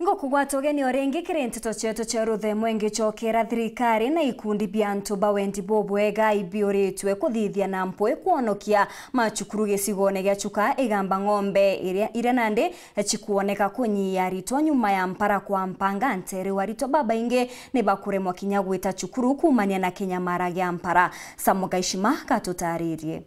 Ngokugwata ugeni orengi kirentito chetu cheruthe mwengi chokera thirikari na ikundi biantu bawendi bobwega ibioretwe kuthithia na mpwe kuonokia machukuru gicigone gia Chuka igamba ng'ombe iria nande chikuoneka kunyia rito nyuma ya mpara kwa mpanga ntere warito baba inge ne bakuremwa kinya gwita chukuru kumania na kinyamara gia mpara. Samuga Ishima katutaririe.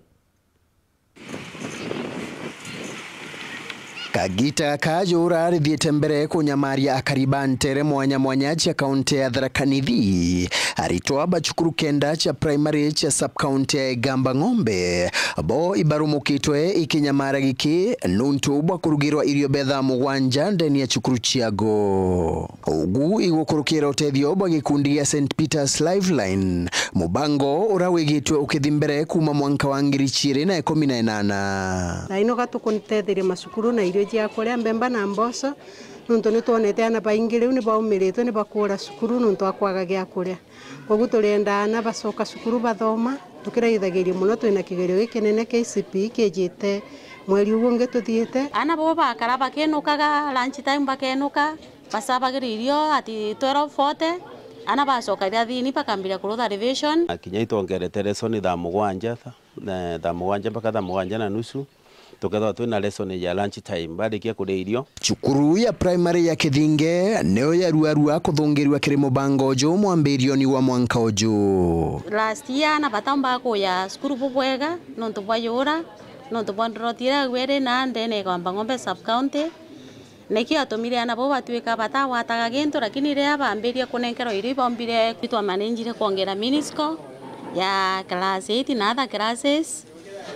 Kagita kajura arithiete mbere kunyamaria akariba ntere mwanya cha kaunti ya Tharaka Nithi aritoa bachukuru kenda cha primary cha sub-county ya Igamba Ng'ombe bo ibarumukitwe ikinyamara giki nuntu bwa kurugirwa irio betha mugwanja ndeni ya chukuru chiago ugu igukurukira utethio bwa gikundi ya St Peter's Lifeline mubango urawigitwe ukithimbere kuma mwanka wa 2018 na ino gatukuntetheria masukuru na irio jia kuria mbemba na mboco nuntu ni tuonete ana baingi riu ni baumiritwe ni bakura sukuru nuntu akwaga gia kuria koguo turenda ana bacoka sukuru bathoma tukiraithagiria muno twina kigerio gikinene KCPE kijite mweri ugu ngi tuthiete ana bo bakara bakenukaga lunch time bakenuka basabagiririo ati 12:40 ana bacoka thini bakambira kurutha revision akinya itongerete lesson tha mugwanja mpaka tha mugwanja na nusu tukethwa twina lesson ya lunch time barikia kuria irio. Chukuru ya primary ya Kithinge neo yarua kuthungirwa kiri mubango jo mwambirio ni wa mwanka ojo last year na batamba ko ya skuru bubwega nonto bwayura nonto bwandrotira gwere na ndene Igamba Ng'ombe sub county neki atomire ana bo batwika batawataga gintu lakini ria bambiria kunenkero iri bombire kwitwa managire kuongera minisco ya class 8 na other classes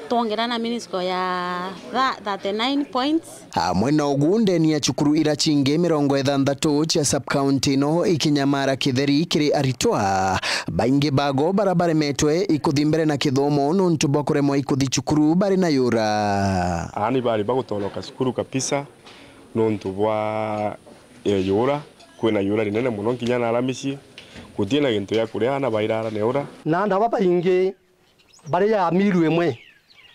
tuongera na minisco ya 39 points. Mwena ugunde ni ya chukuru irachinge 60 cha sub-county no ikinyamara kitheri kiri aritoa baingi bago barabara metwe ikuthimbere na kithomo nuntu bakuremwa ikuthi chukuru bari na yura ani bari bagutoloka sukuru kapisa nuntu bwa yura kwina yura rinene muno kinya na aramisi kutina gintu ya kuria ana bairara ne yura na ndaba baingi bari ya miru emwe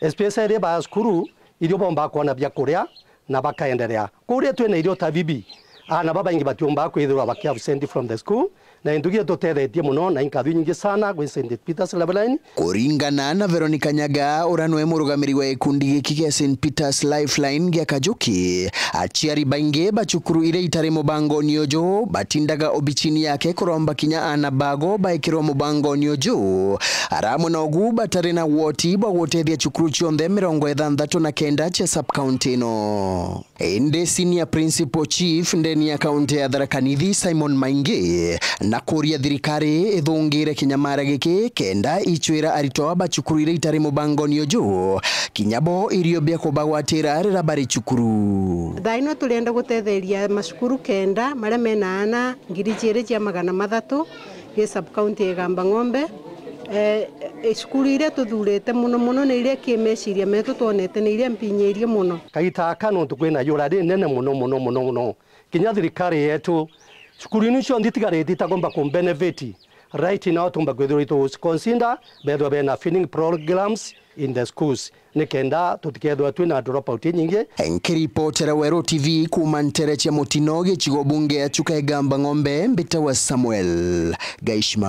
especially ba skuru irio bomba kuona bya kuria na bakaendelea kuria twene irio tabibi ana baba ingi batiomba kwithirwa bakia absent from the school na indugie tutethetie muno na inkathu nyingi sana gwe St Peter's Lifeline kuringana na Veronica Nyaga uranwe murugamiri wa ikundi giki kia St Peter's Lifeline gia Kajuki achiari bainge bachukuru ire itare mubango niojo batindaga obichini yake kuromba kinya ana bago baikirwa mubango niojo aramu na ugu batare na woti ba wotethia chukuru chionde 69 cha sub-county no ende senior principal chief ndeni ya kaunti ya Tharaka Nithi Simon Maingi na kuria thirikari ithungire kinyamara giki kenda ichwira aritoa bachukuru ire itare mubango niojo kinyabo irio bia kubagwatira rira bari chukuru thaino turenda gutetheria masukuru kenda maria mena ana 2300 ge sub county ya Igamba Ng'ombe skuru ire tuthurete muno ni ire kimeciria metu tuonete ni ire mpinyirie muno kaita kanu tukwina yura ri nene muno kinya thirikari yetu skuru inu cio nditigarete tagomba ku benefit right now tumba gwethiro to consider bedo bena feeding programs in the schools nikenda tutikethwa twina dropout nyingi enkiripotera Wero TV kuma ntere cha mutinoge chigo bunge ya Chuka Igamba Ng'ombe mbita wa Samuel Gaishma.